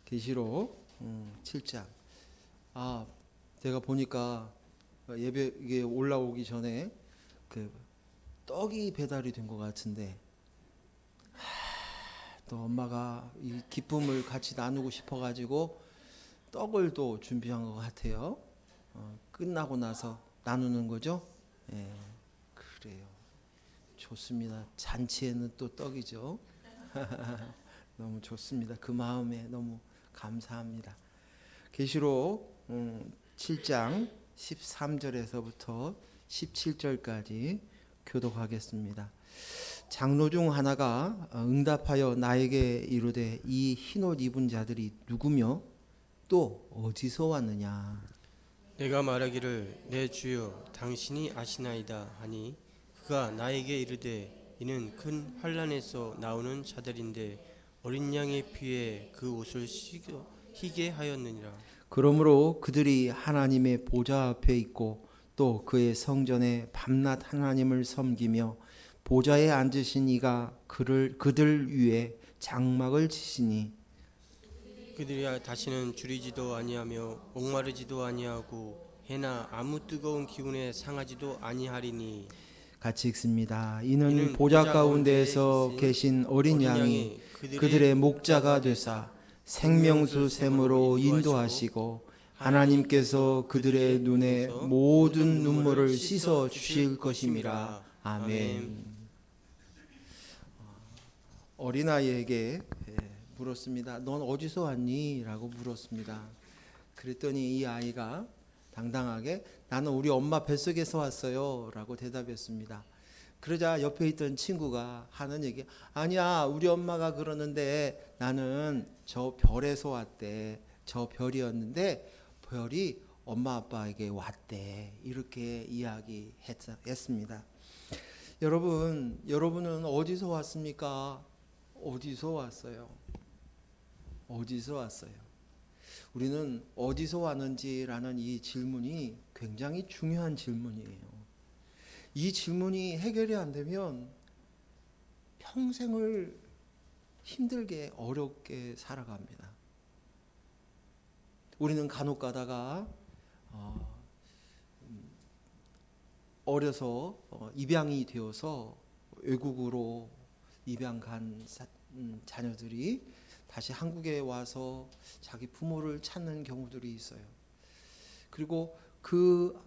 계시록 7장. 제가 보니까 예배 이게 올라오기 전에 그 떡이 배달이 된 것 같은데 또 엄마가 이 기쁨을 같이 나누고 싶어가지고 떡을 또 준비한 것 같아요. 끝나고 나서 나누는 거죠. 예, 그래요. 좋습니다. 잔치에는 또 떡이죠. 너무 좋습니다. 그 마음에 너무 감사합니다. 계시록 7장 13절에서부터 17절까지 교독하겠습니다. 장로 중 하나가 응답하여 나에게 이르되 이 흰옷 입은 자들이 누구며 또 어디서 왔느냐. 내가 말하기를 내 주여 당신이 아시나이다 하니 그가 나에게 이르되 이는 큰 환난에서 나오는 자들인데 어린 양의 피에 그 옷을 희게 하였느니라. 그러므로 그들이 하나님의 보좌 앞에 있고 또 그의 성전에 밤낮 하나님을 섬기며 보좌에 앉으신 이가 그들 위에 장막을 치시니 그들이 다시는 줄이지도 아니하며 목마르지도 아니하고 해나 아무 뜨거운 기운에 상하지도 아니하리니. 같이 읽습니다. 이는 보좌 가운데에서 계신 어린 양이 그들의 목자가 되사 생명수 샘으로 인도하시고 하나님께서 그들의 눈에 모든 눈물을 씻어 주실 것임이라. 아멘. 어린아이에게 물었습니다. 넌 어디서 왔니? 라고 물었습니다. 그랬더니 이 아이가 당당하게 나는 우리 엄마 뱃속에서 왔어요 라고 대답했습니다. 그러자 옆에 있던 친구가 하는 얘기, 아니야 우리 엄마가 그러는데 나는 저 별에서 왔대. 저 별이었는데 별이 엄마 아빠에게 왔대. 이렇게 이야기했습니다. 여러분은 어디서 왔습니까? 어디서 왔어요? 어디서 왔어요? 우리는 어디서 왔는지라는 이 질문이 굉장히 중요한 질문이에요. 이 질문이 해결이 안 되면 평생을 힘들게 어렵게 살아갑니다. 우리는 간혹 가다가 어려서 입양이 되어서 외국으로 입양 간 자녀들이 다시 한국에 와서 자기 부모를 찾는 경우들이 있어요. 그리고 그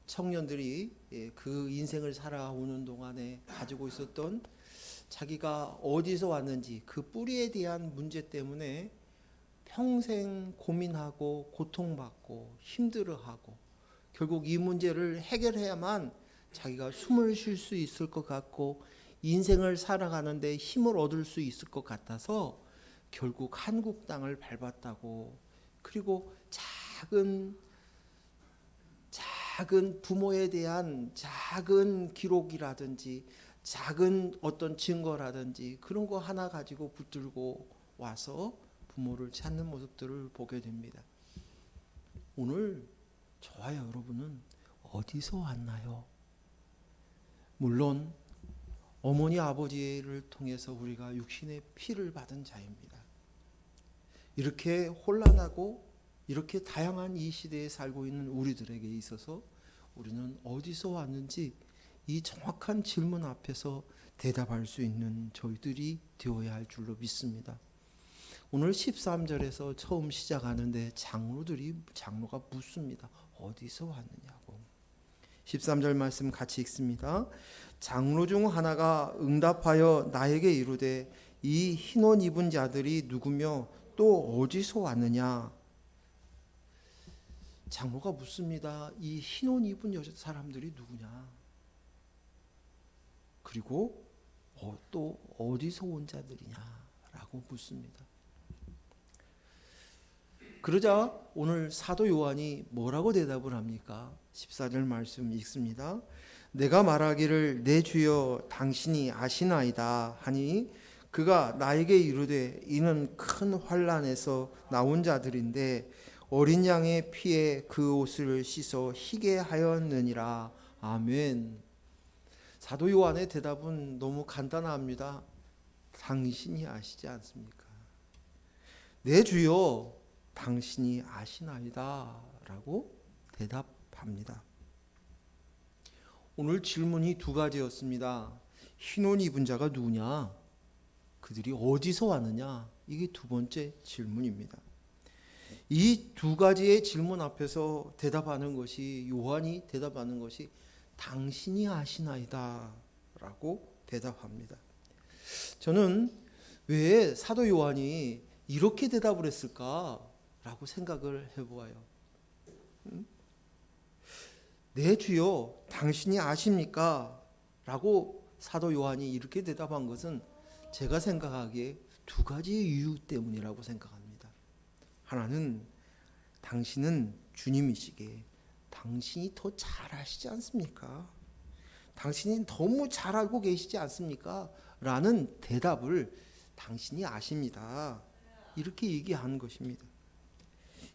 청년들이 그 인생을 살아오는 동안에 가지고 있었던 자기가 어디서 왔는지 그 뿌리에 대한 문제 때문에 평생 고민하고 고통받고 힘들어하고 결국 이 문제를 해결해야만 자기가 숨을 쉴 수 있을 것 같고 인생을 살아가는데 힘을 얻을 수 있을 것 같아서 결국 한국 땅을 밟았다고. 그리고 작은 부모에 대한 작은 기록이라든지 작은 어떤 증거라든지 그런 거 하나 가지고 붙들고 와서 부모를 찾는 모습들을 보게 됩니다. 오늘 저와 여러분은 어디서 왔나요? 물론 어머니 아버지를 통해서 우리가 육신의 피를 받은 자입니다. 이렇게 혼란하고 이렇게 다양한 이 시대에 살고 있는 우리들에게 있어서 우리는 어디서 왔는지 이 정확한 질문 앞에서 대답할 수 있는 저희들이 되어야 할 줄로 믿습니다. 오늘 13절에서 처음 시작하는데 장로가 묻습니다. 어디서 왔느냐고. 13절 말씀 같이 읽습니다. 장로 중 하나가 응답하여 나에게 이르되 이 흰옷 입은 자들이 누구며 또 어디서 왔느냐. 장로가 묻습니다. 이 흰옷 입은 사람들이 누구냐. 그리고 또 어디서 온 자들이냐라고 묻습니다. 그러자 오늘 사도 요한이 뭐라고 대답을 합니까? 14절 말씀 읽습니다. 내가 말하기를 내 주여 당신이 아시나이다 하니 그가 나에게 이르되 이는 큰 환난에서 나온 자들인데 어린 양의 피에 그 옷을 씻어 희게 하였느니라. 아멘. 사도 요한의 대답은 너무 간단합니다. 당신이 아시지 않습니까? 내 주여 당신이 아시나이다 라고 대답합니다. 오늘 질문이 두 가지였습니다. 흰 옷 입은 자가 누구냐? 그들이 어디서 왔느냐? 이게 두 번째 질문입니다. 이 두 가지의 질문 앞에서 대답하는 것이, 요한이 대답하는 것이 당신이 아시나이다 라고 대답합니다. 저는 왜 사도 요한이 이렇게 대답을 했을까라고 생각을 해보아요. 내 주여 당신이 아십니까? 라고 사도 요한이 이렇게 대답한 것은 제가 생각하기에 두 가지 이유 때문이라고 생각합니다. 하나는 당신은 주님이시기에 당신이 더 잘 아시지 않습니까? 당신이 너무 잘 알고 계시지 않습니까? 라는 대답을 당신이 아십니다. 이렇게 얘기한 것입니다.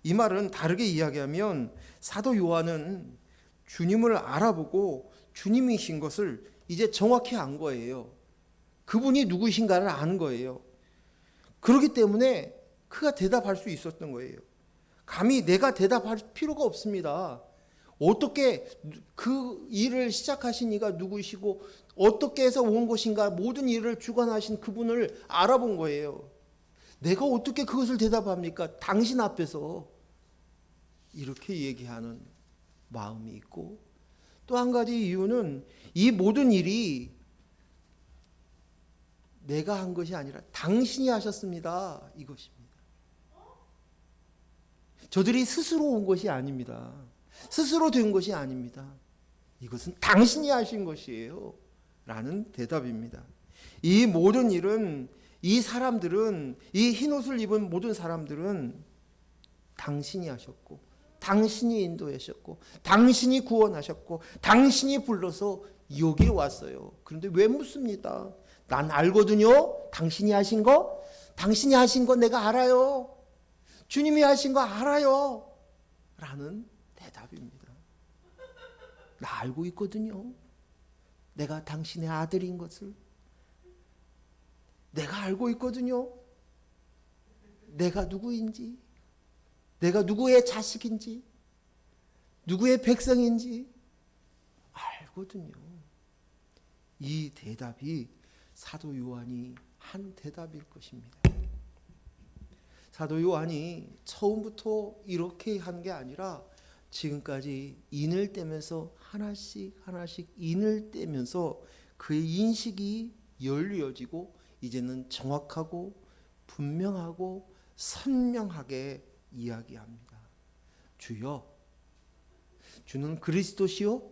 이 말은 다르게 이야기하면 사도 요한은 주님을 알아보고 주님이신 것을 이제 정확히 안 거예요. 그분이 누구신가를 아는 거예요. 그렇기 때문에 그가 대답할 수 있었던 거예요. 감히 내가 대답할 필요가 없습니다. 어떻게 그 일을 시작하신 이가 누구시고 어떻게 해서 온 것인가 모든 일을 주관하신 그분을 알아본 거예요. 내가 어떻게 그것을 대답합니까? 당신 앞에서 이렇게 얘기하는 마음이 있고, 또 한 가지 이유는 이 모든 일이 내가 한 것이 아니라 당신이 하셨습니다. 이것입니다. 저들이 스스로 온 것이 아닙니다. 스스로 된 것이 아닙니다. 이것은 당신이 하신 것이에요. 라는 대답입니다. 이 모든 일은, 이 사람들은, 이 흰옷을 입은 모든 사람들은 당신이 하셨고, 당신이 인도하셨고, 당신이 구원하셨고, 당신이 불러서 여기에 왔어요. 그런데 왜 묻습니다? 난 알거든요. 당신이 하신 거, 당신이 하신 거 내가 알아요. 주님이 하신 거 알아요. 라는 대답입니다. 나 알고 있거든요. 내가 당신의 아들인 것을 내가 알고 있거든요. 내가 누구인지, 내가 누구의 자식인지, 누구의 백성인지 알거든요. 이 대답이 사도 요한이 한 대답일 것입니다. 사도 요한이 처음부터 이렇게 한 게 아니라 지금까지 인을 떼면서 하나씩 인을 떼면서 그의 인식이 열려지고 이제는 정확하고 분명하고 선명하게 이야기합니다. 주여, 주는 그리스도시요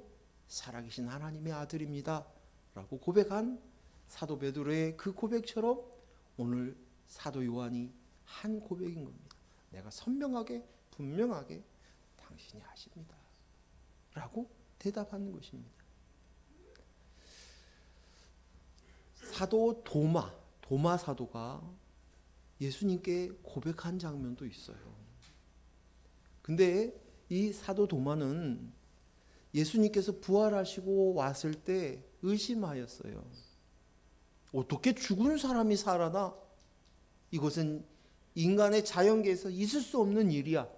살아계신 하나님의 아들입니다 라고 고백한 사도 베드로의 그 고백처럼 오늘 사도 요한이 한 고백인 겁니다. 내가 선명하게 분명하게 당신이 아십니다 라고 대답하는 것입니다. 사도 도마 사도가 예수님께 고백한 장면도 있어요. 근데 이 사도 도마는 예수님께서 부활하시고 왔을 때 의심하였어요. 어떻게 죽은 사람이 살아나? 이것은 인간의 자연계에서 있을 수 없는 일이야.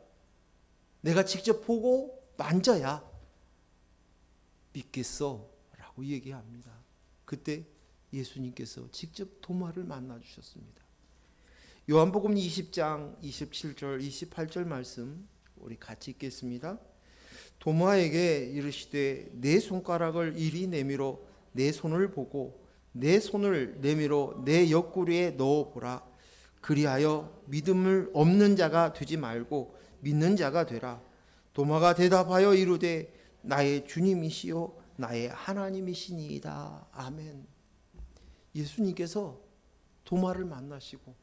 내가 직접 보고 만져야 믿겠어 라고 얘기합니다. 그때 예수님께서 직접 도마를 만나 주셨습니다. 요한복음 20장 27절 28절 말씀 우리 같이 읽겠습니다. 도마에게 이르시되 내 손가락을 이리 내밀어 내 손을 보고 내 손을 내밀어 내 옆구리에 넣어보라. 그리하여 믿음을 없는 자가 되지 말고 믿는 자가 되라. 도마가 대답하여 이르되 나의 주님이시요 나의 하나님이시니이다. 아멘. 예수님께서 도마를 만나시고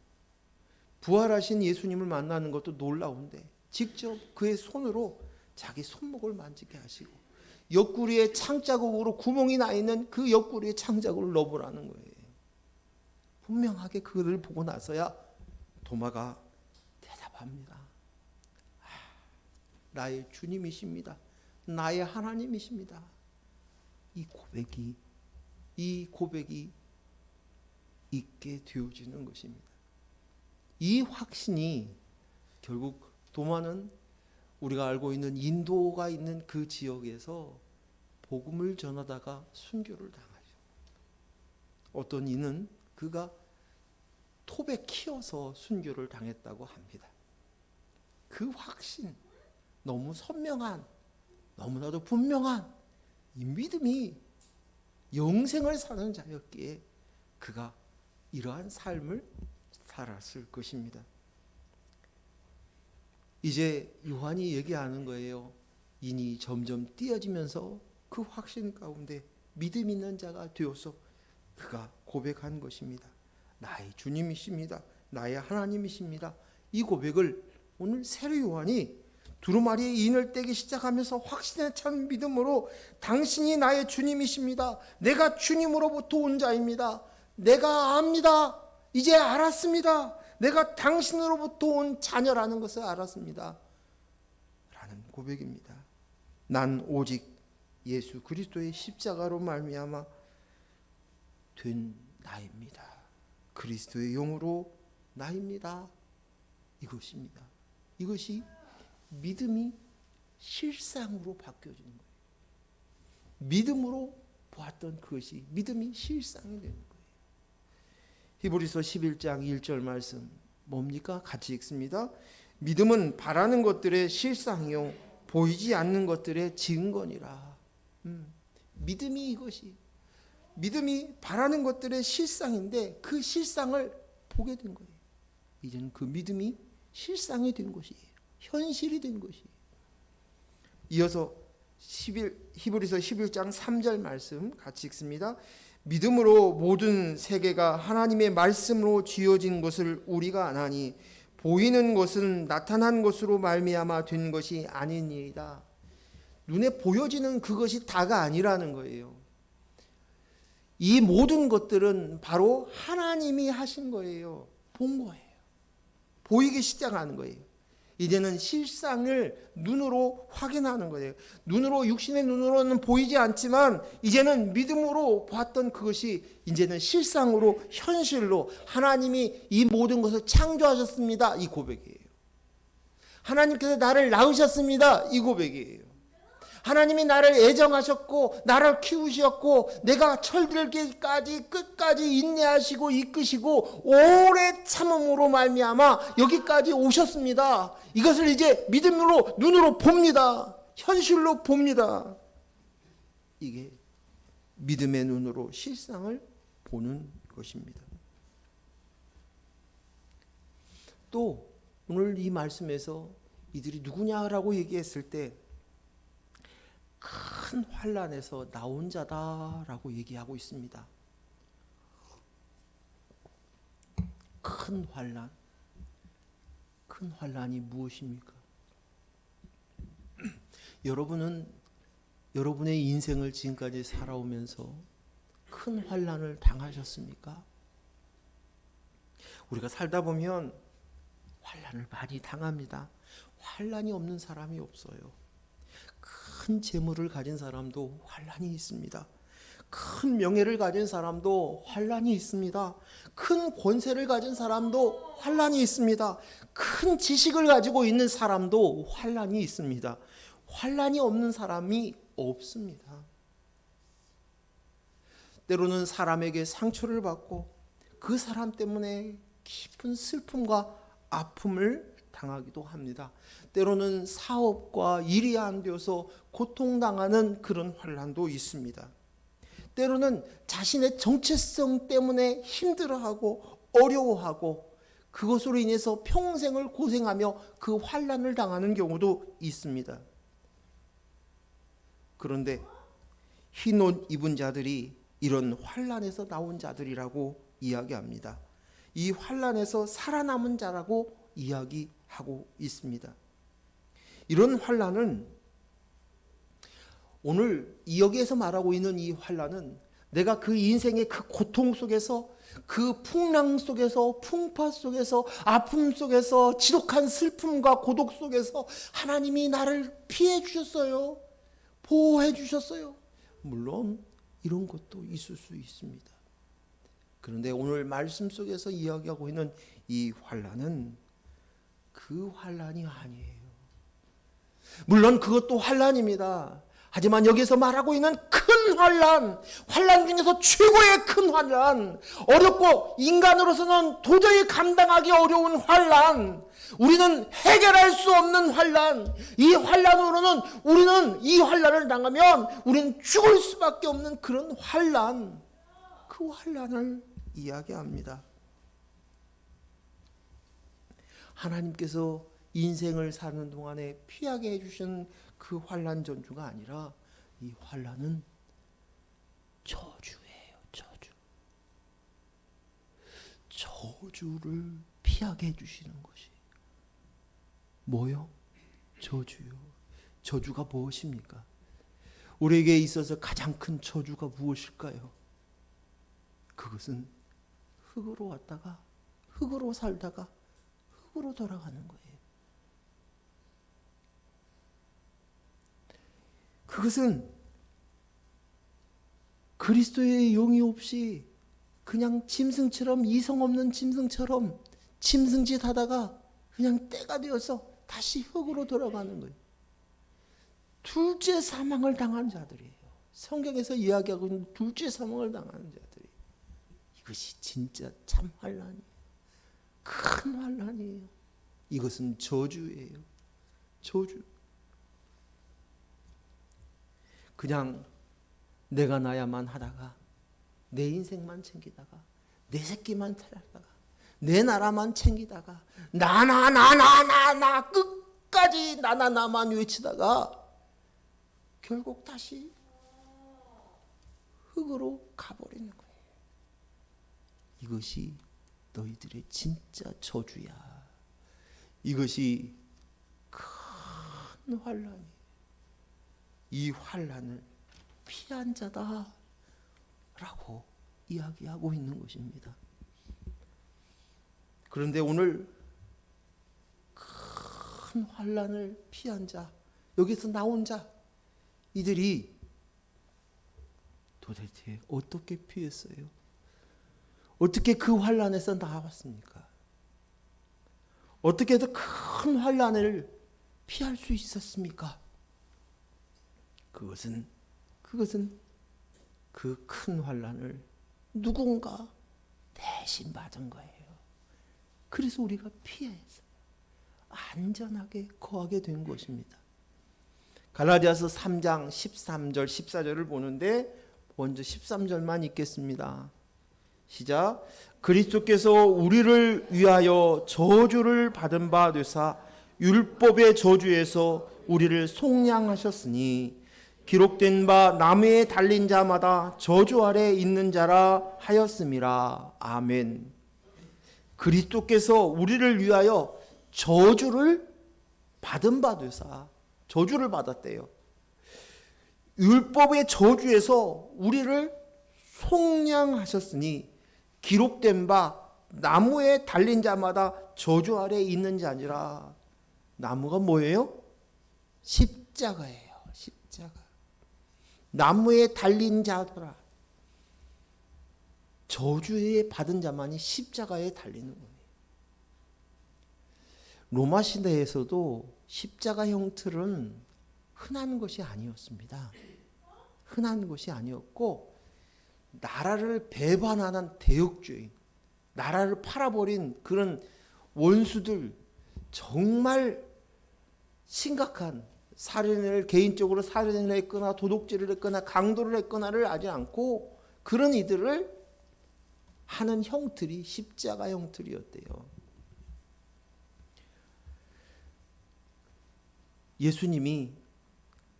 부활하신 예수님을 만나는 것도 놀라운데 직접 그의 손으로 자기 손목을 만지게 하시고 옆구리에 창자국으로 구멍이 나 있는 그 옆구리에 창자국을 넣어보라는 거예요. 분명하게 그를 보고 나서야 도마가 대답합니다. 나의 주님이십니다. 나의 하나님이십니다. 이 고백이 있게 되어지는 것입니다. 이 확신이 결국 도마는 우리가 알고 있는 인도가 있는 그 지역에서 복음을 전하다가 순교를 당하죠. 어떤 이는 그가 톱에 키워서 순교를 당했다고 합니다. 그 확신, 너무 선명한, 너무나도 분명한 이 믿음이 영생을 사는 자였기에 그가 이러한 삶을 살았을 것입니다. 이제 요한이 얘기하는 거예요. 인이 점점 띄어지면서 그 확신 가운데 믿음 있는 자가 되어서 그가 고백한 것입니다. 나의 주님이십니다. 나의 하나님이십니다. 이 고백을 오늘 세례 요한이 두루마리에 인을 떼기 시작하면서 확신에 찬 믿음으로 당신이 나의 주님이십니다. 내가 주님으로부터 온 자입니다. 내가 압니다. 이제 알았습니다. 내가 당신으로부터 온 자녀라는 것을 알았습니다. 라는 고백입니다. 난 오직 예수 그리스도의 십자가로 말미암아 된 나입니다. 그리스도의 영으로 나입니다. 이것입니다. 이것이 믿음이 실상으로 바뀌어지는 거예요. 믿음으로 보았던 그것이 믿음이 실상이 되는 거예요. 히브리서 11장 1절 말씀 뭡니까? 같이 읽습니다. 믿음은 바라는 것들의 실상이요 보이지 않는 것들의 증거니라. 믿음이 이것이 믿음이 바라는 것들의 실상인데 그 실상을 보게 된 거예요. 이제는 그 믿음이 실상이 된 것이에요. 현실이 된 것이에요. 이어서 히브리서 11장 3절 말씀 같이 읽습니다. 믿음으로 모든 세계가 하나님의 말씀으로 지어진 것을 우리가 아나니 보이는 것은 나타난 것으로 말미암아 된 것이 아니니이다. 눈에 보여지는 그것이 다가 아니라는 거예요. 이 모든 것들은 바로 하나님이 하신 거예요. 본 거예요. 보이기 시작하는 거예요. 이제는 실상을 눈으로 확인하는 거예요. 눈으로 육신의 눈으로는 보이지 않지만 이제는 믿음으로 봤던 그것이 이제는 실상으로 현실로 하나님이 이 모든 것을 창조하셨습니다. 이 고백이에요. 하나님께서 나를 낳으셨습니다. 이 고백이에요. 하나님이 나를 애정하셨고 나를 키우셨고 내가 철들기까지 끝까지 인내하시고 이끄시고 오래 참음으로 말미암아 여기까지 오셨습니다. 이것을 이제 믿음으로 눈으로 봅니다. 현실로 봅니다. 이게 믿음의 눈으로 실상을 보는 것입니다. 또 오늘 이 말씀에서 이들이 누구냐라고 얘기했을 때 큰 환난에서 나온 자다라고 얘기하고 있습니다. 큰 환난. 큰 환난이 무엇입니까? 여러분은 여러분의 인생을 지금까지 살아오면서 큰 환난을 당하셨습니까? 우리가 살다 보면 환난을 많이 당합니다. 환난이 없는 사람이 없어요. 큰 재물을 가진 사람도 환난이 있습니다. 큰 명예를 가진 사람도 환난이 있습니다. 큰 권세를 가진 사람도 환난이 있습니다. 큰 지식을 가지고 있는 사람도 환난이 있습니다. 환난이 없는 사람이 없습니다. 때로는 사람에게 상처를 받고 그 사람 때문에 깊은 슬픔과 아픔을 당하기도 합니다. 때로는 사업과 일이 안 되어서 고통당하는 그런 환난도 있습니다. 때로는 자신의 정체성 때문에 힘들어하고 어려워하고 그것으로 인해서 평생을 고생하며 그 환난을 당하는 경우도 있습니다. 그런데 흰 옷 입은 자들이 이런 환난에서 나온 자들이라고 이야기합니다. 이 환난에서 살아남은 자라고 이야기하고 있습니다. 이런 환난은 오늘 여기에서 말하고 있는 이 환난은 내가 그 인생의 그 고통 속에서 그 풍랑 속에서 풍파 속에서 아픔 속에서 지독한 슬픔과 고독 속에서 하나님이 나를 피해 주셨어요. 보호해 주셨어요. 물론 이런 것도 있을 수 있습니다. 그런데 오늘 말씀 속에서 이야기하고 있는 이 환난은 그 환난이 아니에요. 물론 그것도 환난입니다. 하지만 여기서 말하고 있는 큰 환난, 환난 중에서 최고의 큰 환난, 어렵고 인간으로서는 도저히 감당하기 어려운 환난, 우리는 해결할 수 없는 환난, 이 환난으로는 우리는 이 환난을 당하면 우리는 죽을 수밖에 없는 그런 환난, 그 환난을 이야기합니다. 하나님께서 인생을 사는 동안에 피하게 해주신 그 환난 전주가 아니라 이 환난은 저주예요. 저주를 피하게 해주시는 것이 뭐요? 저주요. 저주가 무엇입니까? 우리에게 있어서 가장 큰 저주가 무엇일까요? 그것은 흙으로 왔다가 흙으로 살다가 흙으로 돌아가는 거예요. 그것은 그리스도의 영이 없이 그냥 짐승처럼, 이성 없는 짐승처럼 짐승짓 하다가 그냥 때가 되어서 다시 흙으로 돌아가는 거예요. 둘째 사망을 당한 자들이에요. 성경에서 이야기하고 있는 둘째 사망을 당하는 자들이. 이것이 진짜 참 환난이에요. 큰 환난이에요. 이것은 저주예요. 저주. 그냥 내가 나야만 하다가 내 인생만 챙기다가 내 새끼만 찾다가 내 나라만 챙기다가 나 끝까지 나만 외치다가 결국 다시 흙으로 가버리는 거예요. 이것이 너희들의 진짜 저주야. 이것이 큰 환난이에요. 이 환난을 피한 자다 라고 이야기하고 있는 것입니다. 그런데 오늘 큰 환난을 피한 자, 여기서 나온 자, 이들이 도대체 어떻게 피했어요? 어떻게 그 환난에서 나왔습니까? 어떻게 더 큰 환난을 피할 수 있었습니까? 그것은 그 큰 환난을 누군가 대신 받은 거예요. 그래서 우리가 피해서 안전하게 거하게 된 것입니다. 갈라디아서 3장 13절 14절을 보는데 먼저 13절만 읽겠습니다. 시작. 그리스도께서 우리를 위하여 저주를 받은 바 되사 율법의 저주에서 우리를 속량하셨으니 기록된 바 나무에 달린 자마다 저주 아래 있는 자라 하였음이라. 아멘. 그리스도께서 우리를 위하여 저주를 받은 바 되사, 저주를 받았대요. 율법의 저주에서 우리를 속량하셨으니 기록된 바 나무에 달린 자마다 저주 아래 있는 자니라. 나무가 뭐예요? 십자가예요. 십자가. 나무에 달린 자더라. 저주에 받은 자만이 십자가에 달리는 거예요. 로마 시대에서도 십자가 형틀은 흔한 것이 아니었습니다. 흔한 것이 아니었고 나라를 배반하는 대역죄인, 나라를 팔아버린 그런 원수들, 정말 심각한 살인을 개인적으로 살인을 했거나 도둑질을 했거나 강도를 했거나를 하지 않고 그런 이들을 하는 형틀이 십자가 형틀이었대요. 예수님이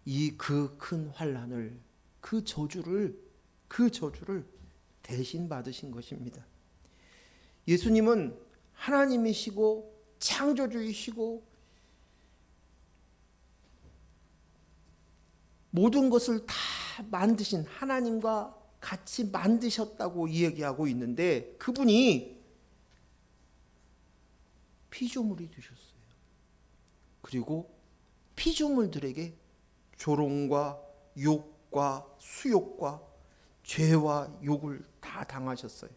이 그 큰 환난을, 그 저주를 대신 받으신 것입니다. 예수님은 하나님이시고 창조주이시고 모든 것을 다 만드신 하나님과 같이 만드셨다고 이야기하고 있는데 그분이 피조물이 되셨어요. 그리고 피조물들에게 조롱과 욕과 수욕과 죄와 욕을 다 당하셨어요.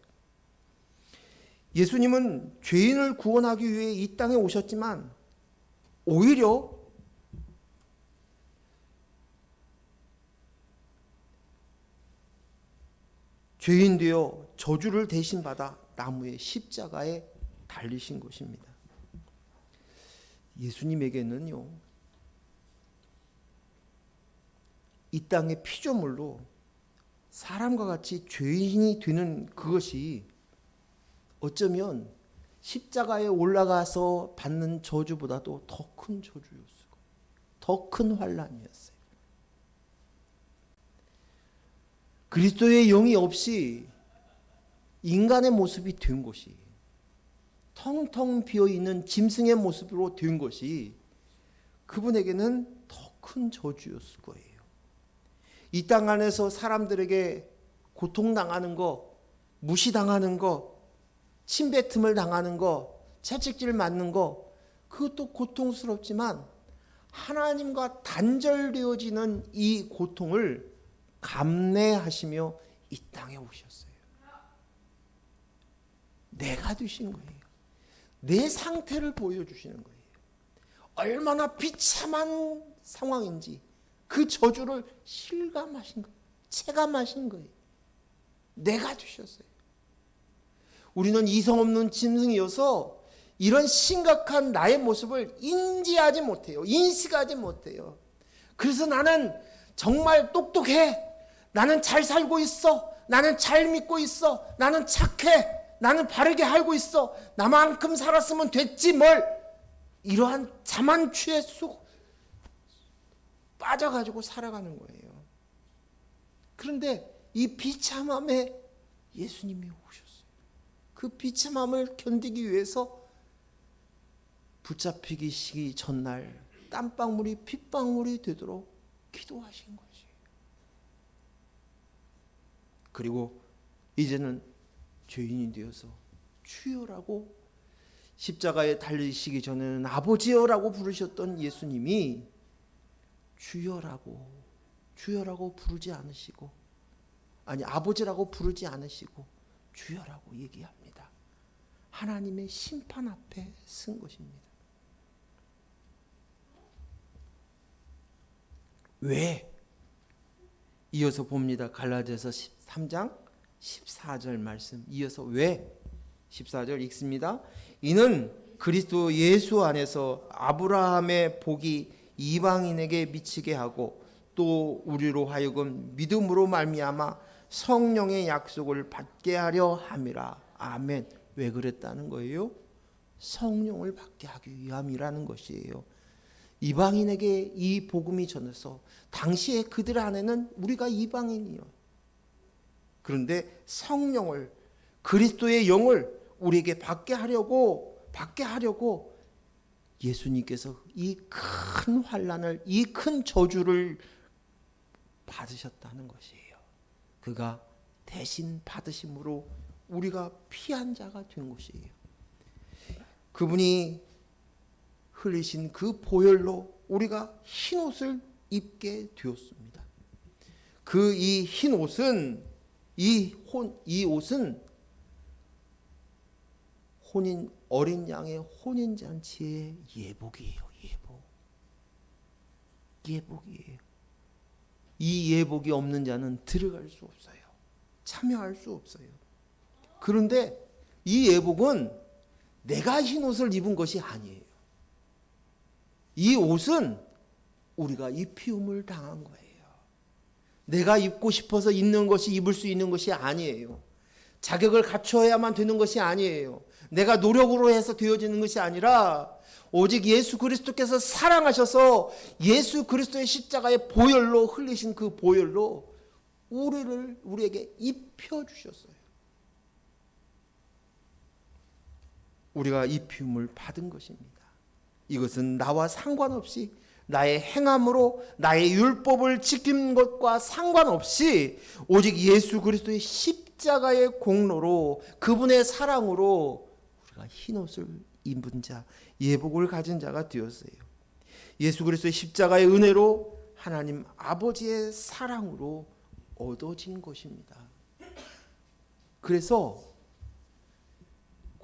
예수님은 죄인을 구원하기 위해 이 땅에 오셨지만 오히려 죄인 되어 저주를 대신 받아 나무의 십자가에 달리신 것입니다. 예수님에게는요, 이 땅의 피조물로 사람과 같이 죄인이 되는 그것이 어쩌면 십자가에 올라가서 받는 저주보다도 더 큰 저주였고 더 큰 환난이었어요. 그리스도의 영이 없이 인간의 모습이 된 것이, 텅텅 비어있는 짐승의 모습으로 된 것이 그분에게는 더 큰 저주였을 거예요. 이 땅 안에서 사람들에게 고통당하는 거, 무시당하는 거, 침뱉음을 당하는 거, 채찍질 맞는 거, 그것도 고통스럽지만 하나님과 단절되어지는 이 고통을 감내하시며 이 땅에 오셨어요. 내가 되신 거예요. 내 상태를 보여주시는 거예요. 얼마나 비참한 상황인지 그 저주를 실감하신 거예요. 체감하신 거예요. 내가 되셨어요. 우리는 이성 없는 짐승이어서 이런 심각한 나의 모습을 인지하지 못해요. 인식하지 못해요. 그래서 나는 정말 똑똑해. 나는 잘 살고 있어. 나는 잘 믿고 있어. 나는 착해. 나는 바르게 살고 있어. 나만큼 살았으면 됐지 뭘. 이러한 자만추에 쏙 빠져가지고 살아가는 거예요. 그런데 이 비참함에 예수님이 오셨어요. 그 비참함을 견디기 위해서 붙잡히기 시기 전날 땀방울이 핏방울이 되도록 기도하신 것이에요. 그리고 이제는 죄인이 되어서 주여라고, 십자가에 달리시기 전에는 아버지여라고 부르셨던 예수님이 주여라고 부르지 않으시고, 아니 아버지라고 부르지 않으시고 주여라고 얘기합니다. 하나님의 심판 앞에 쓴 것입니다. 왜? 이어서 봅니다. 갈라디아서 13장 14절 말씀 이어서 왜? 14절 읽습니다. 이는 그리스도 예수 안에서 아브라함의 복이 이방인에게 미치게 하고 또 우리로 하여금 믿음으로 말미암아 성령의 약속을 받게 하려 함이라. 아멘. 왜 그랬다는 거예요? 성령을 받게 하기 위함이라는 것이에요. 이방인에게 이 복음이 전해서 당시에 그들 안에는 우리가 이방인이요. 그런데 성령을, 그리스도의 영을 우리에게 받게 하려고 예수님께서 이 큰 환난을, 이 큰 저주를 받으셨다는 것이에요. 그가 대신 받으심으로 우리가 피한 자가 된 것이에요. 그분이 흘리신 그 보혈로 우리가 흰옷을 입게 되었습니다. 그 이 흰옷은 이 옷은 어린 양의 혼인 잔치의 예복이에요. 예복이에요. 이 예복이 없는 자는 들어갈 수 없어요. 참여할 수 없어요. 그런데 이 예복은 내가 흰 옷을 입은 것이 아니에요. 이 옷은 우리가 입히움을 당한 거예요. 내가 입고 싶어서 입는 것이, 입을 수 있는 것이 아니에요. 자격을 갖추어야만 되는 것이 아니에요. 내가 노력으로 해서 되어지는 것이 아니라 오직 예수 그리스도께서 사랑하셔서 예수 그리스도의 십자가의 보혈로 흘리신 그 보혈로 우리에게 입혀주셨어요. 우리가 입힘을 받은 것입니다. 이것은 나와 상관없이, 나의 행함으로 나의 율법을 지킨 것과 상관없이 오직 예수 그리스도의 십자가의 공로로, 그분의 사랑으로 우리가 흰옷을 입은 자, 예복을 가진 자가 되었어요. 예수 그리스도의 십자가의 은혜로 하나님 아버지의 사랑으로 얻어진 것입니다. 그래서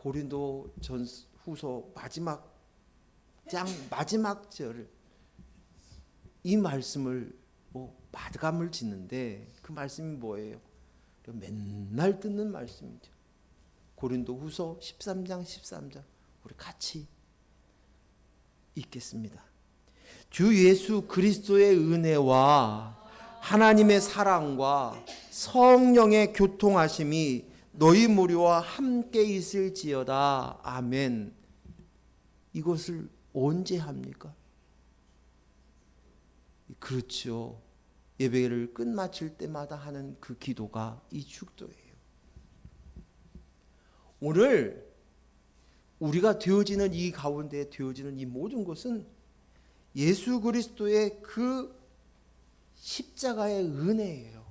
고린도 전후서 마지막 절 이 말씀을 마감을 짓는데 그 말씀이 뭐예요? 맨날 듣는 말씀이죠. 고린도후서 13장 우리 같이 읽겠습니다. 주 예수 그리스도의 은혜와 하나님의 사랑과 성령의 교통하심이 너희 무리와 함께 있을지어다. 아멘. 이것을 언제 합니까? 그렇죠. 예배를 끝마칠 때마다 하는 그 기도가 이 축도예요. 오늘 우리가 되어지는 이 가운데 되어지는 이 모든 것은 예수 그리스도의 그 십자가의 은혜예요.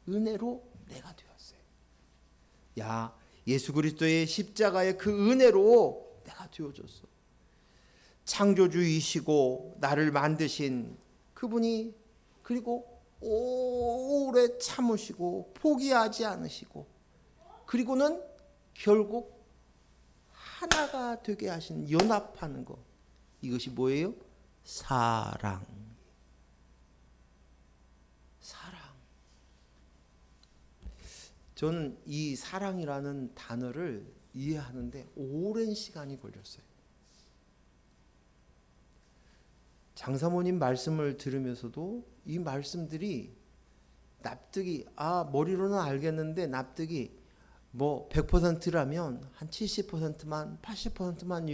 은혜로 내가 되었어요. 야, 예수 그리스도의 십자가의 그 은혜로 내가 되어졌어. 창조주이시고 나를 만드신 그분이 그리고 오래 참으시고 포기하지 않으시고 그리고는 결국 하나가 되게 하신 연합하는 것. 이것이 뭐예요? 사랑. 저는 이 사랑이라는 단어를 이해하는데 오랜 시간이 걸렸어요. 장사모님 말씀을 들으면서도 이 말씀들이 납득이 머리로는 알겠는데 납득이 100%라면 한 70%만 80%만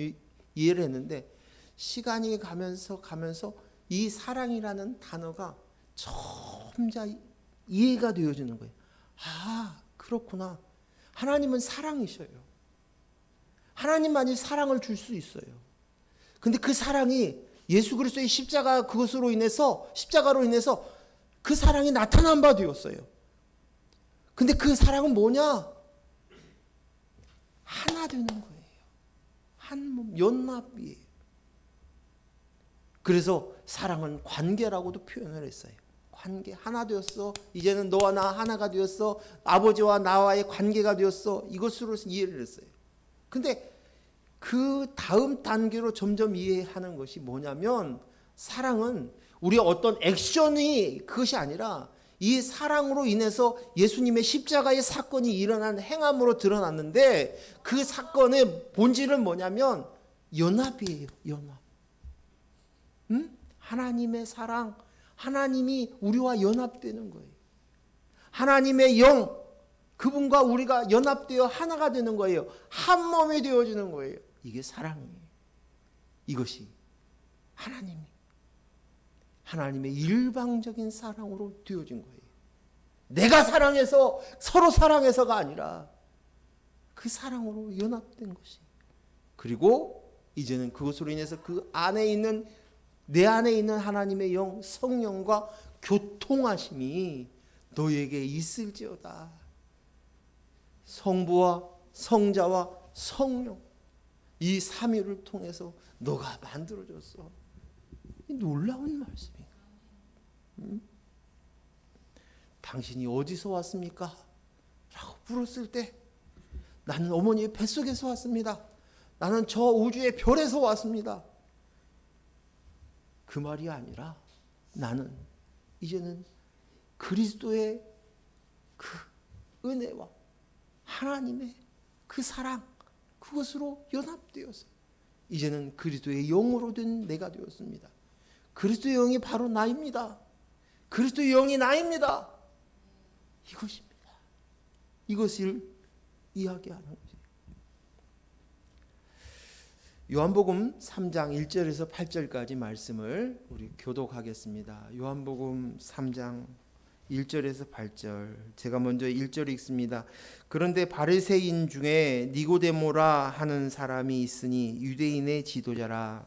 이해를 했는데 시간이 가면서 이 사랑이라는 단어가 점점 이해가 되어지는 거예요. 그렇구나. 하나님은 사랑이셔요. 하나님만이 사랑을 줄 수 있어요. 근데 그 사랑이 예수 그리스도의 십자가로 인해서 그 사랑이 나타난 바 되었어요. 근데 그 사랑은 뭐냐? 하나 되는 거예요. 한 몸, 연합이에요. 그래서 사랑은 관계라고도 표현을 했어요. 관계, 하나 되었어. 이제는 너와 나 하나가 되었어. 아버지와 나와의 관계가 되었어. 이것으로 이해를 했어요. 근데 그 다음 단계로 점점 이해하는 것이 뭐냐면 사랑은 우리의 어떤 액션이 그것이 아니라 이 사랑으로 인해서 예수님의 십자가의 사건이 일어난 행함으로 드러났는데 그 사건의 본질은 뭐냐면 연합이에요. 연합. 하나님의 사랑, 하나님이 우리와 연합되는 거예요. 하나님의 영, 그분과 우리가 연합되어 하나가 되는 거예요. 한 몸이 되어지는 거예요. 이게 사랑이에요. 이것이 하나님의 일방적인 사랑으로 되어진 거예요. 내가 사랑해서 서로 사랑해서가 아니라 그 사랑으로 연합된 것이. 그리고 이제는 그것으로 인해서 내 안에 있는 하나님의 영 성령과 교통하심이 너에게 있을지어다. 성부와 성자와 성령 이 삼위를 통해서 너가 만들어졌어. 이 놀라운 말씀이에요. 당신이 어디서 왔습니까? 라고 물었을 때 나는 어머니의 뱃속에서 왔습니다. 나는 저 우주의 별에서 왔습니다. 그 말이 아니라 나는 이제는 그리스도의 그 은혜와 하나님의 그 사랑 그것으로 연합되어서 이제는 그리스도의 영으로 된 내가 되었습니다. 그리스도의 영이 바로 나입니다. 그리스도의 영이 나입니다. 이것입니다. 이것을 이야기하는 거죠. 요한복음 3장 1절에서 8절까지 말씀을 우리 교독하겠습니다. 요한복음 3장 1절에서 8절. 제가 먼저 1절 읽습니다. 그런데 바리새인 중에 니고데모라 하는 사람이 있으니 유대인의 지도자라.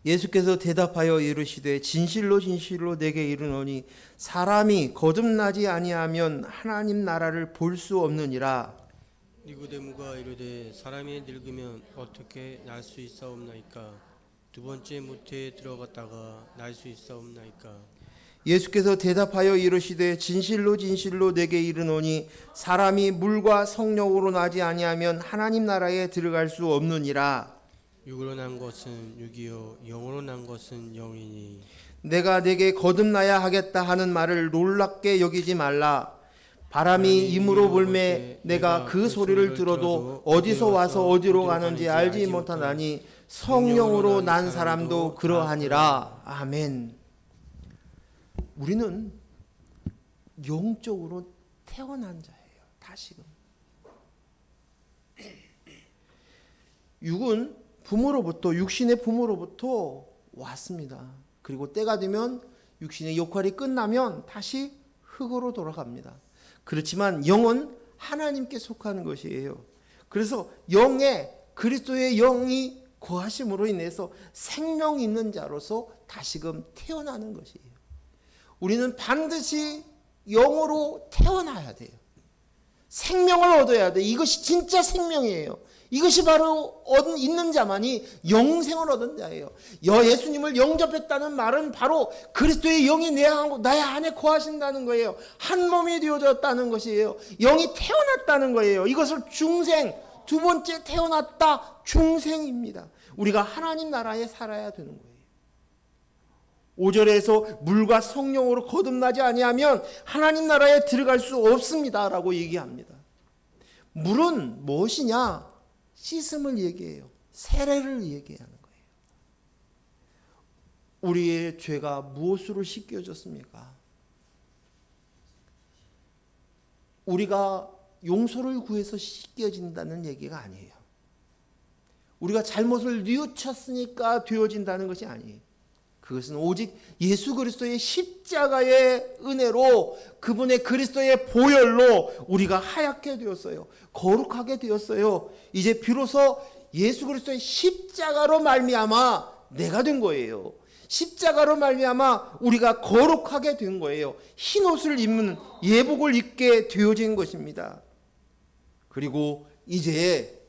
예수께서 대답하여 이르시되 진실로 진실로 내게 이르노니 사람이 거듭나지 아니하면 하나님 나라를 볼 수 없느니라. 니고데모가 이르되 사람이 늙으면 어떻게 날 수 있사옵나이까? 두 번째 모태에 들어갔다가 날 수 있사옵나이까? 예수께서 대답하여 이르시되 진실로 진실로 내게 이르노니 사람이 물과 성령으로 나지 아니하면 하나님 나라에 들어갈 수 없느니라. 육으로 난 것은 육이요 영으로 난 것은 영이니 내가 내게 거듭나야 하겠다 하는 말을 놀랍게 여기지 말라. 바람이 임으로 불매 내가 그 소리를 들어도 어디서 와서 어디로 가는지 알지 못하나니 성령으로 난 사람도 그러하니라. 아멘. 우리는 영적으로 태어난 자예요. 다시금. 육은 부모로부터, 육신의 부모로부터 왔습니다. 그리고 때가 되면 육신의 역할이 끝나면 다시 흙으로 돌아갑니다. 그렇지만 영은 하나님께 속하는 것이에요. 그래서 영에 그리스도의 영이 거하심으로 인해서 생명 있는 자로서 다시금 태어나는 것이에요. 우리는 반드시 영으로 태어나야 돼요. 생명을 얻어야 돼. 이것이 진짜 생명이에요. 이것이 바로 있는 자만이 영생을 얻은 자예요. 예수님을 영접했다는 말은 바로 그리스도의 영이 나의 안에 거하신다는 거예요. 한 몸이 되어졌다는 것이에요. 영이 태어났다는 거예요. 이것을 중생, 두 번째 태어났다, 중생입니다. 우리가 하나님 나라에 살아야 되는 거예요. 5절에서 물과 성령으로 거듭나지 아니하면 하나님 나라에 들어갈 수 없습니다라고 얘기합니다. 물은 무엇이냐? 씻음을 얘기해요. 세례를 얘기하는 거예요. 우리의 죄가 무엇으로 씻겨졌습니까? 우리가 용서를 구해서 씻겨진다는 얘기가 아니에요. 우리가 잘못을 뉘우쳤으니까 되어진다는 것이 아니에요. 그것은 오직 예수 그리스도의 십자가의 은혜로, 그분의 그리스도의 보혈로 우리가 하얗게 되었어요. 거룩하게 되었어요. 이제 비로소 예수 그리스도의 십자가로 말미암아 내가 된 거예요. 십자가로 말미암아 우리가 거룩하게 된 거예요. 흰 옷을 입는 예복을 입게 되어진 것입니다. 그리고 이제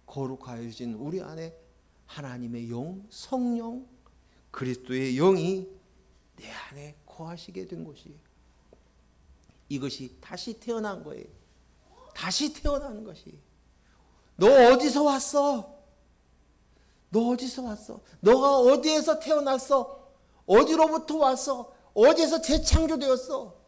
거룩하여진 우리 안에 하나님의 영, 성령, 그리스도의 영이 내 안에 거하시게 된 것이에요. 이것이 다시 태어난 거예요. 다시 태어나는 것이. 너 어디서 왔어? 너 어디서 왔어? 너가 어디에서 태어났어? 어디로부터 왔어? 어디에서 재창조되었어?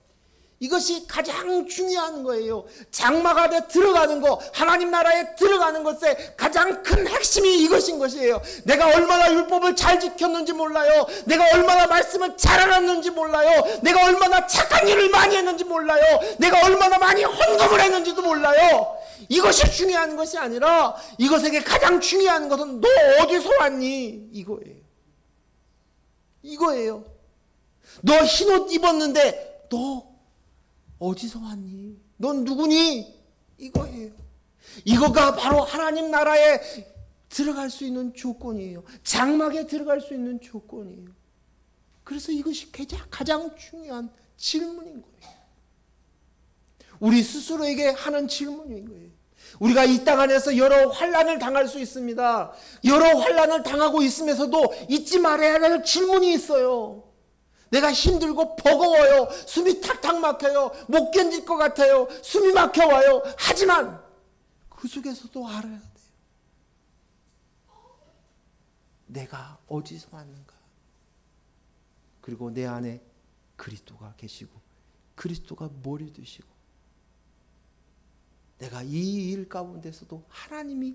이것이 가장 중요한 거예요. 장막 안에 들어가는 거, 하나님 나라에 들어가는 것의 가장 큰 핵심이 이것인 것이에요. 내가 얼마나 율법을 잘 지켰는지 몰라요. 내가 얼마나 말씀을 잘 알았는지 몰라요. 내가 얼마나 착한 일을 많이 했는지 몰라요. 내가 얼마나 많이 헌금을 했는지도 몰라요. 이것이 중요한 것이 아니라 이것에게 가장 중요한 것은 너 어디서 왔니? 이거예요. 너 흰옷 입었는데 너 어디서 왔니? 넌 누구니? 이거예요. 이거가 바로 하나님 나라에 들어갈 수 있는 조건이에요. 장막에 들어갈 수 있는 조건이에요. 그래서 이것이 가장 중요한 질문인 거예요. 우리 스스로에게 하는 질문인 거예요. 우리가 이 땅 안에서 여러 환난을 당할 수 있습니다. 여러 환난을 당하고 있으면서도 잊지 말아야 할 질문이 있어요. 내가 힘들고 버거워요. 숨이 탁탁 막혀요. 못 견딜 것 같아요. 숨이 막혀와요. 하지만 그 속에서도 알아야 돼요. 내가 어디서 왔는가? 그리고 내 안에 그리스도가 계시고 그리스도가 머리 되시고 내가 이 일 가운데서도 하나님이,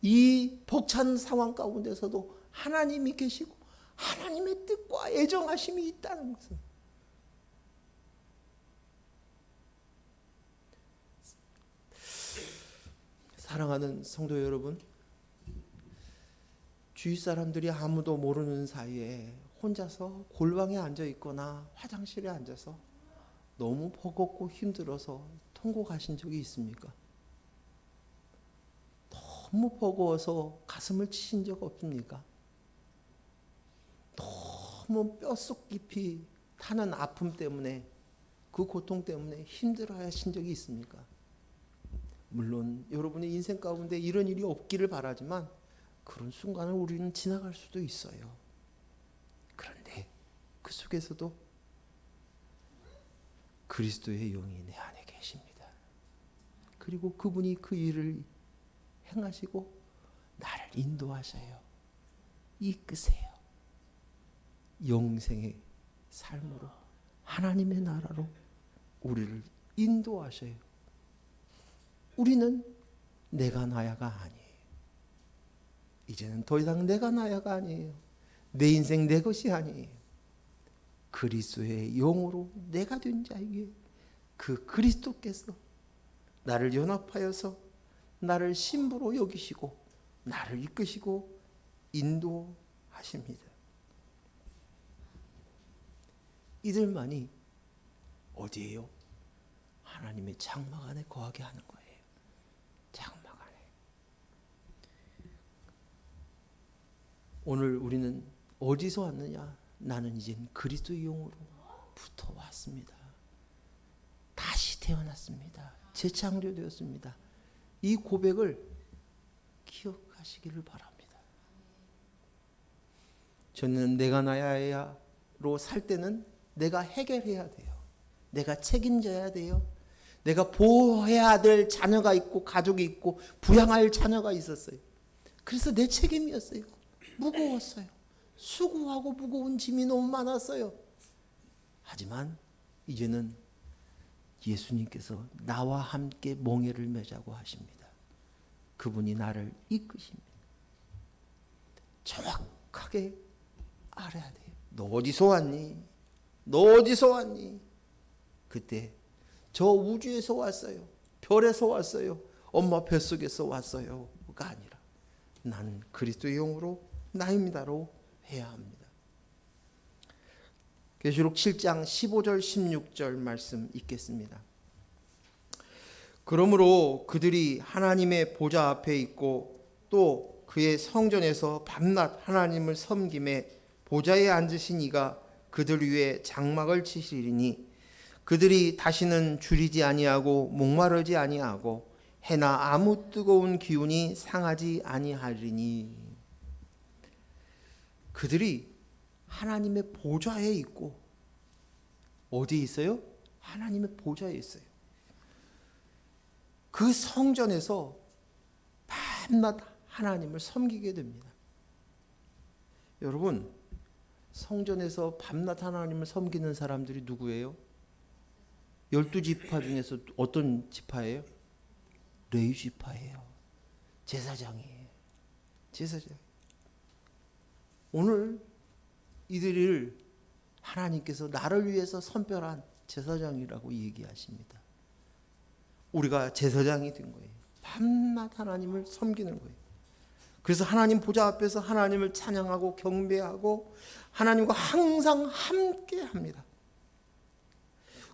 이 벅찬 상황 가운데서도 하나님이 계시고 하나님의 뜻과 애정하심이 있다는 것은, 사랑하는 성도 여러분, 주위 사람들이 아무도 모르는 사이에 혼자서 골방에 앉아 있거나 화장실에 앉아서 너무 버겁고 힘들어서 통곡하신 적이 있습니까? 너무 버거워서 가슴을 치신 적 없습니까? 너무 뼛속 깊이 타는 아픔 때문에, 그 고통 때문에 힘들어 하신 적이 있습니까? 물론 여러분의 인생 가운데 이런 일이 없기를 바라지만 그런 순간을 우리는 지나갈 수도 있어요. 그런데 그 속에서도 그리스도의 영이 내 안에 계십니다. 그리고 그분이 그 일을 행하시고 나를 인도하셔요. 이끄세요. 영생의 삶으로, 하나님의 나라로 우리를 인도하셔요. 우리는 내가 나야가 아니에요. 이제는 더 이상 내가 나야가 아니에요. 내 인생 내 것이 아니에요. 그리스도의 영으로 내가 된 자에게 그 그리스도께서 나를 연합하여서 나를 신부로 여기시고 나를 이끄시고 인도하십니다. 이들만이 어디에요? 하나님의 장막 안에 거하게 하는 거예요. 장막 안에. 오늘 우리는 어디서 왔느냐? 나는 이젠 그리스도의 영으로 붙어왔습니다. 다시 태어났습니다. 재창조되었습니다. 이 고백을 기억하시기를 바랍니다. 저는 내가 나야로 살 때는 내가 해결해야 돼요. 내가 책임져야 돼요. 내가 보호해야 될 자녀가 있고 가족이 있고 부양할 자녀가 있었어요. 그래서 내 책임이었어요. 무거웠어요. 수고하고 무거운 짐이 너무 많았어요. 하지만 이제는 예수님께서 나와 함께 멍에를 매자고 하십니다. 그분이 나를 이끄십니다. 정확하게 알아야 돼요. 너 어디서 왔니? 너 어디서 왔니? 그때 저 우주에서 왔어요. 별에서 왔어요. 엄마 뱃속에서 왔어요가 아니라 나는 그리스도의 영으로 나입니다로 해야 합니다. 계시록 7장 15절 16절 말씀 읽겠습니다. 그러므로 그들이 하나님의 보좌 앞에 있고 또 그의 성전에서 밤낮 하나님을 섬김에 보좌에 앉으신 이가 그들 위에 장막을 치시리니 그들이 다시는 줄이지 아니하고 목마르지 아니하고 해나 아무 뜨거운 기운이 상하지 아니하리니. 그들이 하나님의 보좌에 있고 어디에 있어요? 하나님의 보좌에 있어요. 그 성전에서 밤낮 하나님을 섬기게 됩니다. 여러분, 성전에서 밤낮 하나님을 섬기는 사람들이 누구예요? 12지파 중에서 어떤 지파예요? 레위 지파예요. 제사장이에요. 제사장. 오늘 이들을 하나님께서 나를 위해서 선별한 제사장이라고 얘기하십니다. 우리가 제사장이 된 거예요. 밤낮 하나님을 섬기는 거예요. 그래서 하나님 보좌 앞에서 하나님을 찬양하고 경배하고 하나님과 항상 함께 합니다.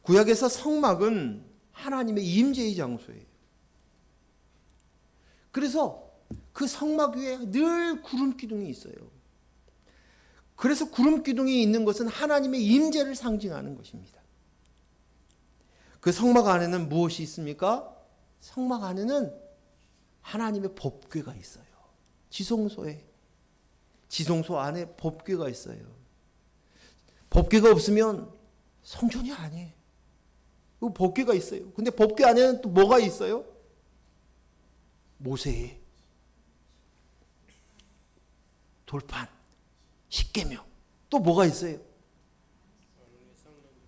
구약에서 성막은 하나님의 임재의 장소예요. 그래서 그 성막 위에 늘 구름 기둥이 있어요. 그래서 구름 기둥이 있는 것은 하나님의 임재를 상징하는 것입니다. 그 성막 안에는 무엇이 있습니까? 성막 안에는 하나님의 법궤가 있어요. 지성소 안에 법궤가 있어요. 법궤가 없으면 성전이 아니에요. 법궤가 있어요. 근데 법궤 안에는 또 뭐가 있어요? 모세의 돌판, 십계명. 또 뭐가 있어요?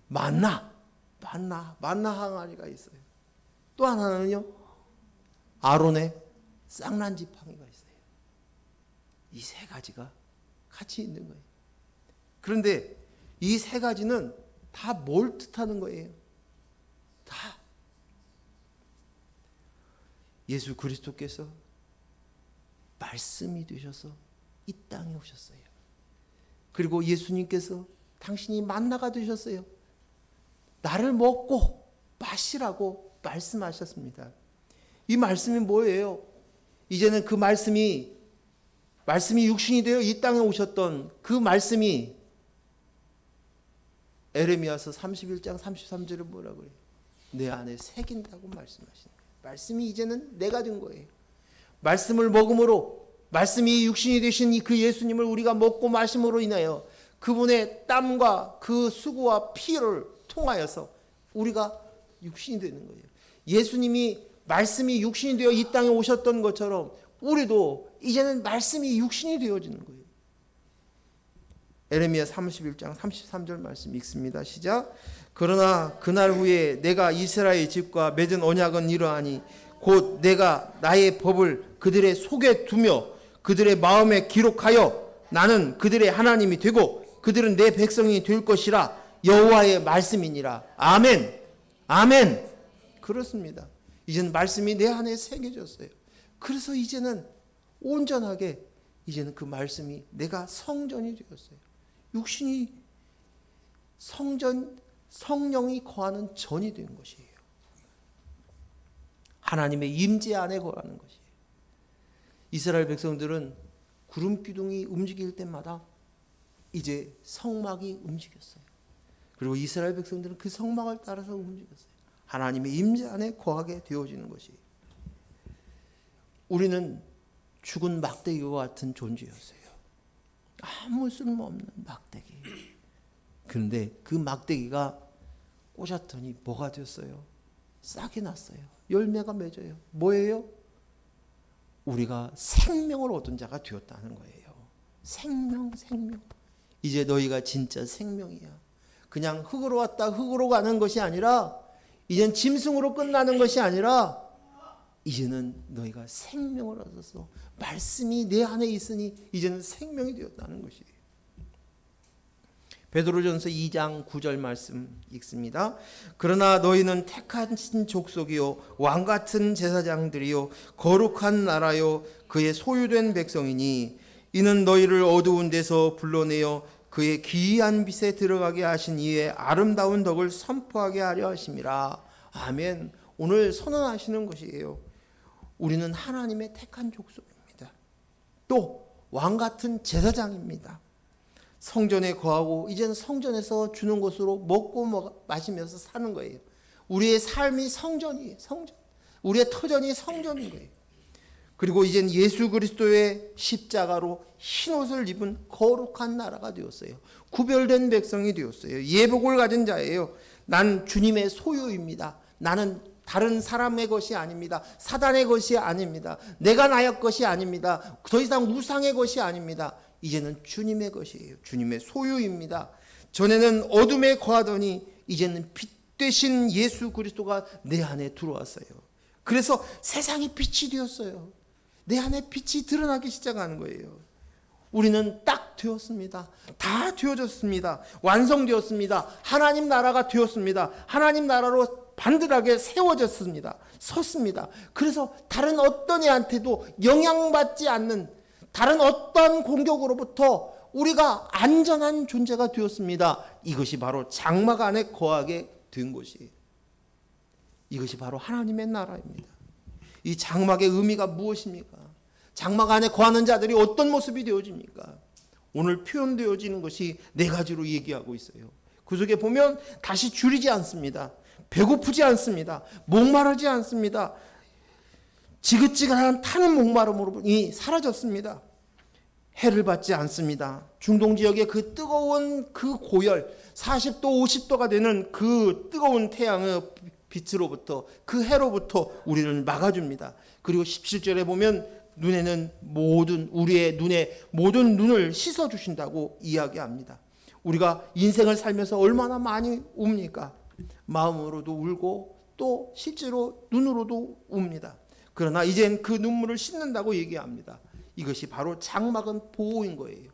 만나 항아리가 있어요. 또 하나는요, 아론의 쌍난 지팡이가 있어요. 이 세 가지가 같이 있는 거예요. 그런데 이 세 가지는 다 뭘 뜻하는 거예요? 다 예수 그리스도께서 말씀이 되셔서 이 땅에 오셨어요. 그리고 예수님께서 당신이 만나가 되셨어요. 나를 먹고 마시라고 말씀하셨습니다. 이 말씀이 뭐예요? 이제는 그 말씀이 육신이 되어 이 땅에 오셨던 그 말씀이 에레미야서 31장 33절에 뭐라고 해요? 내 안에 새긴다고 말씀하시는 거예요. 말씀이 이제는 내가 된 거예요. 말씀을 먹음으로, 말씀이 육신이 되신 그 예수님을 우리가 먹고 마심으로 인하여 그분의 땀과 그 수고와 피를 통하여서 우리가 육신이 되는 거예요. 예수님이 말씀이 육신이 되어 이 땅에 오셨던 것처럼 우리도 이제는 말씀이 육신이 되어지는 거예요. 에레미야 31장 33절 말씀 읽습니다. 시작. 그러나 그날 후에 내가 이스라엘 집과 맺은 언약은 이러하니 곧 내가 나의 법을 그들의 속에 두며 그들의 마음에 기록하여 나는 그들의 하나님이 되고 그들은 내 백성이 될 것이라 여호와의 말씀이니라. 아멘. 아멘. 그렇습니다. 이제는 말씀이 내 안에 새겨졌어요. 그래서 이제는 온전하게 이제는 그 말씀이 내가 성전이 되었어요. 육신이 성전, 성령이 거하는 전이 된 것이에요. 하나님의 임재 안에 거하는 것이에요. 이스라엘 백성들은 구름 기둥이 움직일 때마다 이제 성막이 움직였어요. 그리고 이스라엘 백성들은 그 성막을 따라서 움직였어요. 하나님의 임재 안에 거하게 되어지는 것이에요. 우리는 죽은 막대기와 같은 존재였어요. 아무 쓸모없는 막대기. 그런데 그 막대기가 꽂았더니 뭐가 됐어요? 싹이 났어요. 열매가 맺어요. 뭐예요? 우리가 생명을 얻은 자가 되었다는 거예요. 생명, 생명. 이제 너희가 진짜 생명이야. 그냥 흙으로 왔다 흙으로 가는 것이 아니라, 이젠 짐승으로 끝나는 것이 아니라, 이제는 너희가 생명을 얻어서 말씀이 내 안에 있으니 이제는 생명이 되었다는 것이에요. 베드로전서 2장 9절 말씀 읽습니다. 그러나 너희는 택한 족속이요 왕같은 제사장들이요 거룩한 나라요 그의 소유된 백성이니 이는 너희를 어두운 데서 불러내어 그의 기이한 빛에 들어가게 하신 이의 아름다운 덕을 선포하게 하려 하심이라. 아멘. 오늘 선언하시는 것이에요. 우리는 하나님의 택한 족속입니다. 또 왕같은 제사장입니다. 성전에 거하고 이제는 성전에서 주는 것으로 먹고 마시면서 사는 거예요. 우리의 삶이 성전이에요. 성전. 우리의 터전이 성전인 거예요. 그리고 이젠 예수 그리스도의 십자가로 흰옷을 입은 거룩한 나라가 되었어요. 구별된 백성이 되었어요. 예복을 가진 자예요. 난 주님의 소유입니다. 나는 다른 사람의 것이 아닙니다. 사단의 것이 아닙니다. 내가 나의 것이 아닙니다. 더 이상 우상의 것이 아닙니다. 이제는 주님의 것이에요. 주님의 소유입니다. 전에는 어둠에 거하더니 이제는 빛 되신 예수 그리스도가 내 안에 들어왔어요. 그래서 세상이 빛이 되었어요. 내 안에 빛이 드러나기 시작하는 거예요. 우리는 딱 되었습니다. 다 되어졌습니다. 완성되었습니다. 하나님 나라가 되었습니다. 하나님 나라로 반듯하게 세워졌습니다. 섰습니다. 그래서 다른 어떤 애한테도 영향받지 않는 다른 어떤 공격으로부터 우리가 안전한 존재가 되었습니다. 이것이 바로 장막 안에 거하게 된 것이에요. 이것이 바로 하나님의 나라입니다. 이 장막의 의미가 무엇입니까? 장막 안에 거하는 자들이 어떤 모습이 되어집니까? 오늘 표현되어지는 것이 네 가지로 얘기하고 있어요. 그 속에 보면 다시 줄이지 않습니다. 배고프지 않습니다. 목마르지 않습니다. 지긋지긋한 타는 목마름이 사라졌습니다. 해를 받지 않습니다. 중동 지역의 그 뜨거운 그 고열 40도 50도가 되는 그 뜨거운 태양의 빛으로부터 그 해로부터 우리를 막아줍니다. 그리고 17절에 보면 눈에는 우리의 눈에 모든 눈을 씻어주신다고 이야기합니다. 우리가 인생을 살면서 얼마나 많이 웁니까? 마음으로도 울고 또 실제로 눈으로도 웁니다. 그러나 이젠 그 눈물을 씻는다고 얘기합니다. 이것이 바로 장막은 보호인 거예요.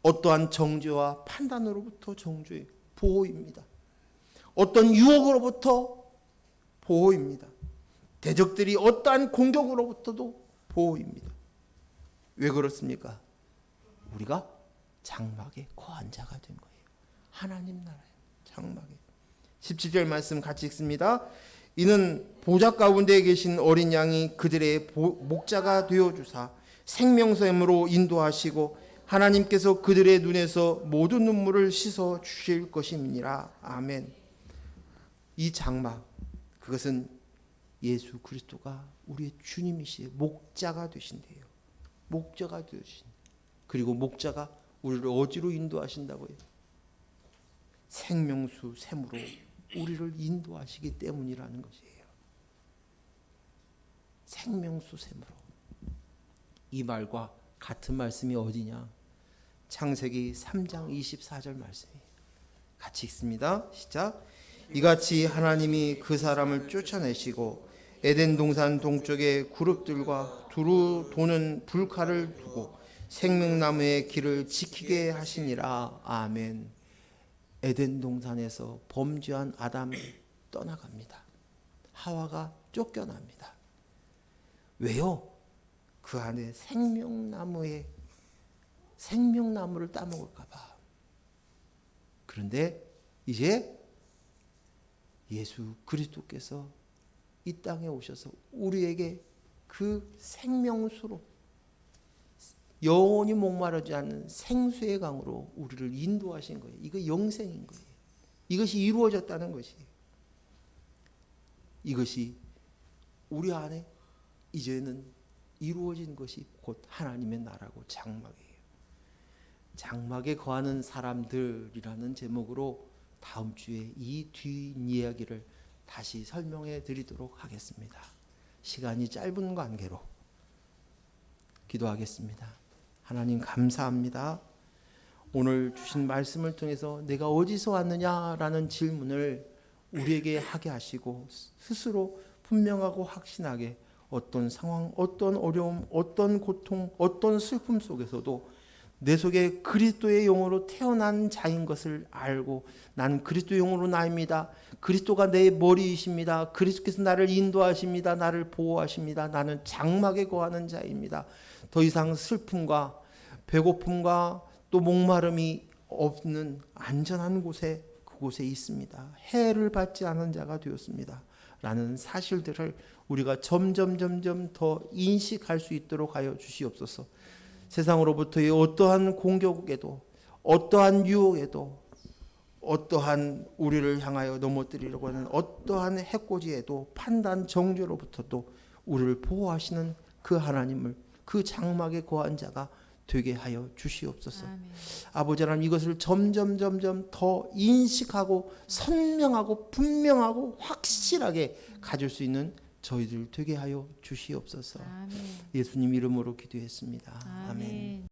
어떠한 정죄와 판단으로부터 정죄, 보호입니다. 어떤 유혹으로부터 보호입니다. 대적들이 어떠한 공격으로부터도 보호입니다. 왜 그렇습니까? 우리가 장막에 거한 자가 된 거예요. 하나님 나라의 장막에. 17절 말씀 같이 읽습니다. 이는 보좌 가운데 계신 어린 양이 그들의 목자가 되어주사 생명샘으로 인도하시고 하나님께서 그들의 눈에서 모든 눈물을 씻어 주실 것임이니라. 아멘. 이 장막, 그것은 예수 그리스도가 우리의 주님이시여 목자가 되신대요. 목자가 되신. 그리고 목자가 우리를 어디로 인도하신다고요? 생명수 샘으로 우리를 인도하시기 때문이라는 것이에요. 생명수 샘으로. 이 말과 같은 말씀이 어디냐? 창세기 3장 24절 말씀이에요. 같이 읽습니다. 시작. 이같이 하나님이 그 사람을 쫓아내시고 에덴 동산 동쪽에 그룹들과 두루 도는 불칼을 두고 생명나무의 길을 지키게 하시니라. 아멘. 에덴 동산에서 범죄한 아담이 떠나갑니다. 하와가 쫓겨납니다. 왜요? 그 안에 생명나무를 따먹을까 봐. 그런데 이제 예수 그리스도께서 이 땅에 오셔서 우리에게 그 생명수로 영원히 목마르지 않는 생수의 강으로 우리를 인도하신 거예요. 이거 영생인 거예요. 이것이 이루어졌다는 것이에요. 이것이 우리 안에 이제는 이루어진 것이 곧 하나님의 나라고 장막이에요. 장막에 거하는 사람들이라는 제목으로 다음 주에 이 뒷이야기를 다시 설명해 드리도록 하겠습니다. 시간이 짧은 관계로 기도하겠습니다. 하나님 감사합니다. 오늘 주신 말씀을 통해서 내가 어디서 왔느냐라는 질문을 우리에게 하게 하시고 스스로 분명하고 확신하게 어떤 상황, 어떤 어려움, 어떤 고통, 어떤 슬픔 속에서도 내 속에 그리스도의 영으로 태어난 자인 것을 알고 나는 그리스도의 영으로 나입니다. 그리스도가 내 머리이십니다. 그리스도께서 나를 인도하십니다. 나를 보호하십니다. 나는 장막에 거하는 자입니다. 더 이상 슬픔과 배고픔과 또 목마름이 없는 안전한 곳에 그곳에 있습니다. 해를 받지 않은 자가 되었습니다. 라는 사실들을 우리가 점점 더 인식할 수 있도록 하여 주시옵소서. 세상으로부터의 어떠한 공격에도 어떠한 유혹에도 어떠한 우리를 향하여 넘어뜨리려고 하는 어떠한 해코지에도 판단 정죄로부터도 우리를 보호하시는 그 하나님을 그 장막에 거한 자가 되게 하여 주시옵소서. 아멘. 아버지 하나님 이것을 점점 더 인식하고 선명하고 분명하고 확실하게 가질 수 있는 저희들 되게 하여 주시옵소서. 아멘. 예수님 이름으로 기도했습니다. 아멘. 아멘.